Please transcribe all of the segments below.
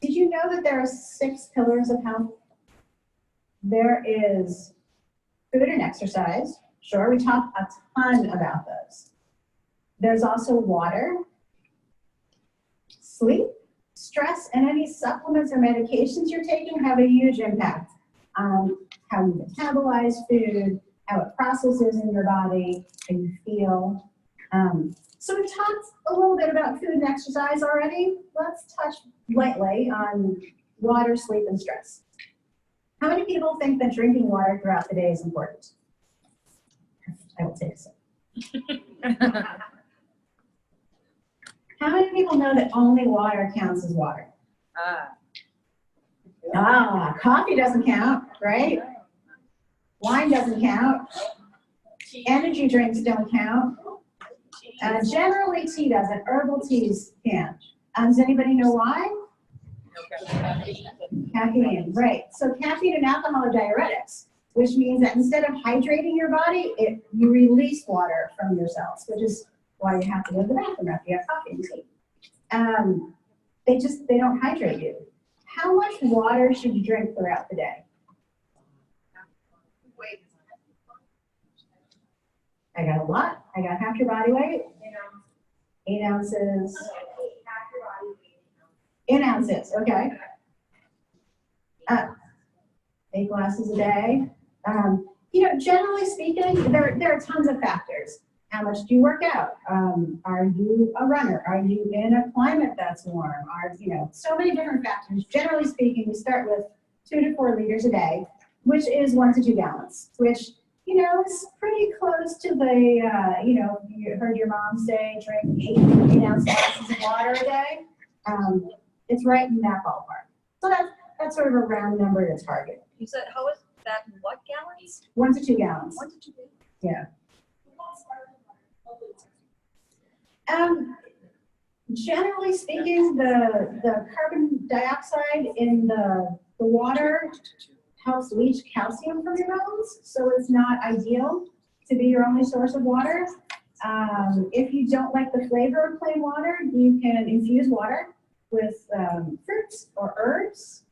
Did you know that there are 6 pillars of health? There is food and exercise. Sure, we talk a ton about those. There's also water, sleep, stress, and any supplements or medications you're taking have a huge impact on how you metabolize food, how it processes in your body, how you feel. So we've talked a little bit about food and exercise already. Let's touch lightly on water, sleep, and stress. How many people think that drinking water throughout the day is important? I will take so. How many people know that only water counts as water? Coffee doesn't count, right? Wine doesn't count. Energy drinks don't count. Generally, tea doesn't. Herbal teas can't. Does anybody know why? Caffeine, right. So caffeine and alcohol are diuretics, which means that instead of hydrating your body, you release water from your cells, which is why you have to go to the bathroom after you have coffee and tea. They don't hydrate you. How much water should you drink throughout the day? I got a lot. I got half your body weight. 8 ounces. 8 ounces, okay. 8 glasses a day. Generally speaking, there are tons of factors. How much do you work out? Are you a runner? Are you in a climate that's warm? So many different factors. Generally speaking, we start with 2 to 4 liters a day, which is 1 to 2 gallons, which it's pretty close to the, you heard your mom say, drink 8 ounce glasses of water a day. It's right in that ballpark. So that's sort of a round number to target. You said, how is that, what gallons? 1 to 2 gallons. 1 to 2 gallons? Yeah. Generally speaking, the carbon dioxide in the water helps leach calcium from your bones, so it's not ideal to be your only source of water. If you don't like the flavor of plain water, you can infuse water with fruits or herbs,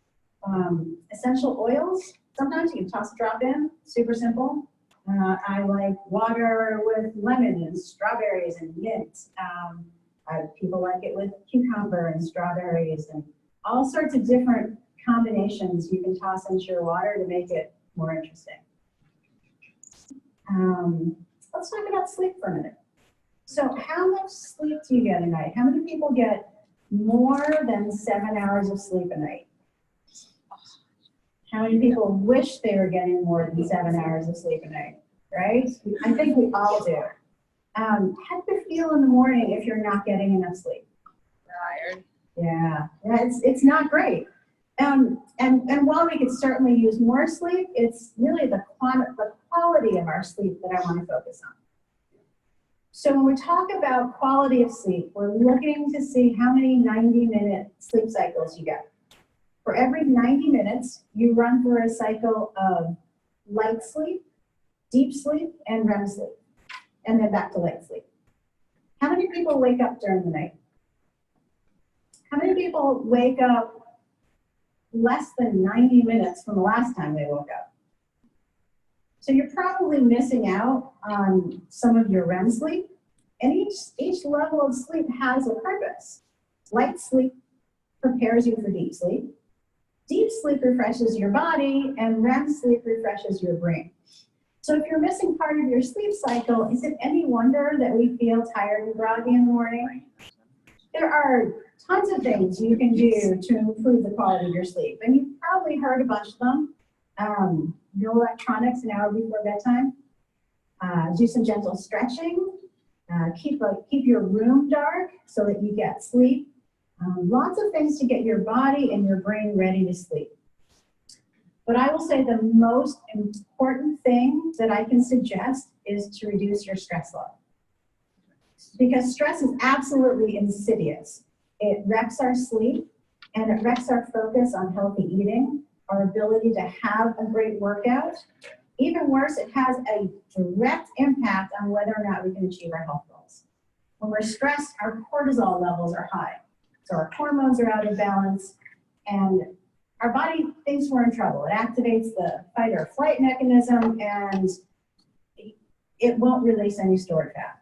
essential oils. Sometimes you can toss a drop in, super simple. I like water with lemon and strawberries and mint. People like it with cucumber and strawberries and all sorts of different combinations you can toss into your water to make it more interesting. Let's talk about sleep for a minute. So how much sleep do you get a night? How many people get more than 7 hours of sleep a night? How many people wish they were getting more than 7 hours of sleep a night, right? I think we all do. How do you feel in the morning if you're not getting enough sleep? Tired. Yeah, it's not great. And while we could certainly use more sleep, it's really the quality of our sleep that I want to focus on. So when we talk about quality of sleep, we're looking to see how many 90-minute sleep cycles you get. For every 90 minutes, you run through a cycle of light sleep, deep sleep, and REM sleep, and then back to light sleep. How many people wake up during the night? How many people wake up less than 90 minutes from the last time they woke up? So you're probably missing out on some of your REM sleep, and each level of sleep has a purpose. Light sleep prepares you for deep sleep. Deep sleep refreshes your body, and REM sleep refreshes your brain. So if you're missing part of your sleep cycle, is it any wonder that we feel tired and groggy in the morning? There are tons of things you can do to improve the quality of your sleep, and you've probably heard a bunch of them. No electronics an hour before bedtime. Do some gentle stretching. Keep your room dark so that you get sleep. Lots of things to get your body and your brain ready to sleep. But I will say the most important thing that I can suggest is to reduce your stress level. Because stress is absolutely insidious. It wrecks our sleep, and it wrecks our focus on healthy eating, our ability to have a great workout. Even worse, it has a direct impact on whether or not we can achieve our health goals. When we're stressed, our cortisol levels are high. So our hormones are out of balance, and our body thinks we're in trouble. It activates the fight or flight mechanism, and it won't release any stored fat.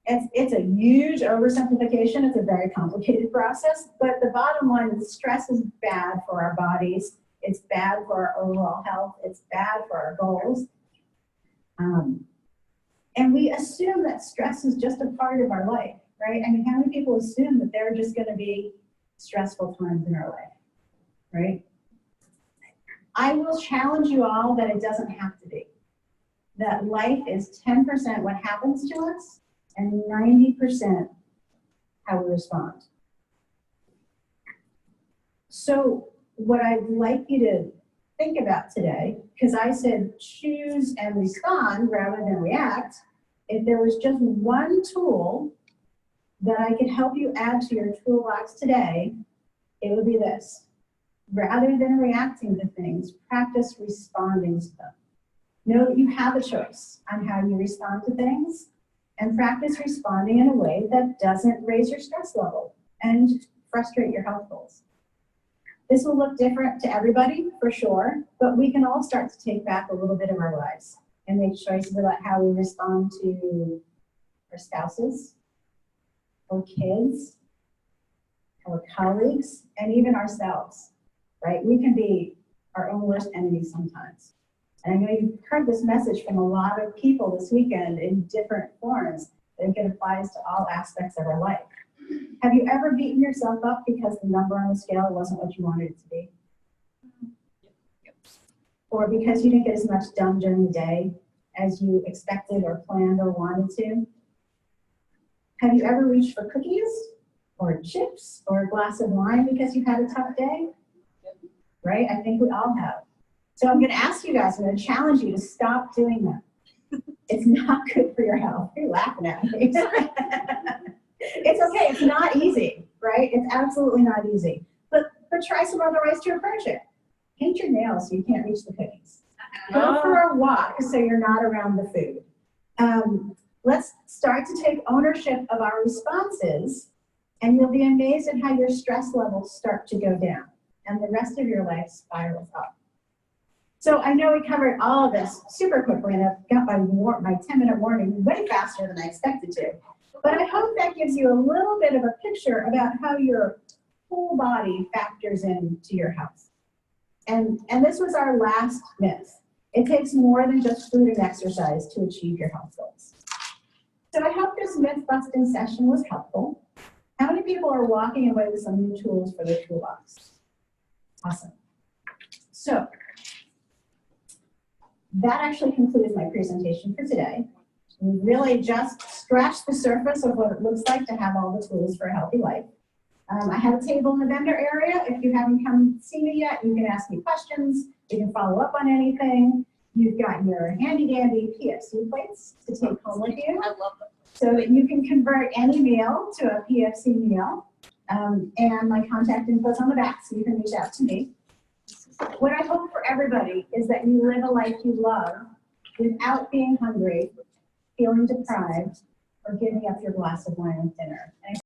It's a huge oversimplification. It's a very complicated process, but the bottom line is stress is bad for our bodies. It's bad for our overall health. It's bad for our goals. And we assume that stress is just a part of our life, right? I mean, how many people assume that there are just going to be stressful times in our life, right? I will challenge you all that it doesn't have to be. That life is 10% what happens to us and 90% how we respond. So what I'd like you to think about today, because I said choose and respond rather than react, if there was just one tool that I could help you add to your toolbox today, it would be this. Rather than reacting to things, practice responding to them. Know that you have a choice on how you respond to things, and practice responding in a way that doesn't raise your stress level and frustrate your health goals. This will look different to everybody, for sure, but we can all start to take back a little bit of our lives and make choices about how we respond to our spouses, our kids, our colleagues, and even ourselves, right? We can be our own worst enemies sometimes. And I know you've heard this message from a lot of people this weekend in different forms. I think it applies to all aspects of our life. Have you ever beaten yourself up because the number on the scale wasn't what you wanted it to be? Or because you didn't get as much done during the day as you expected or planned or wanted to? Have you ever reached for cookies or chips or a glass of wine because you had a tough day? Right? I think we all have. So I'm going to ask you guys, I'm going to challenge you to stop doing that. It's not good for your health. You're laughing at me. It's okay. It's not easy, right? It's absolutely not easy. But try some other ways to approach it. Paint your nails so you can't reach the cookies. Go for a walk so you're not around the food. Let's start to take ownership of our responses, and you'll be amazed at how your stress levels start to go down and the rest of your life spirals up. So I know we covered all of this super quickly, and I've got my 10-minute warning way faster than I expected to. But I hope that gives you a little bit of a picture about how your whole body factors into your health. And this was our last myth. It takes more than just food and exercise to achieve your health goals. So I hope this myth-busting session was helpful. How many people are walking away with some new tools for their toolbox? Awesome. So that actually concludes my presentation for today. We really just scratched the surface of what it looks like to have all the tools for a healthy life. I have a table in the vendor area. If you haven't come see me yet, you can ask me questions. You can follow up on anything. You've got your handy-dandy PFC plates to take home with you. I love them. So that you can convert any meal to a PFC meal. And my contact info is on the back, so you can reach out to me. What I hope for everybody is that you live a life you love without being hungry, feeling deprived, or giving up your glass of wine with dinner. And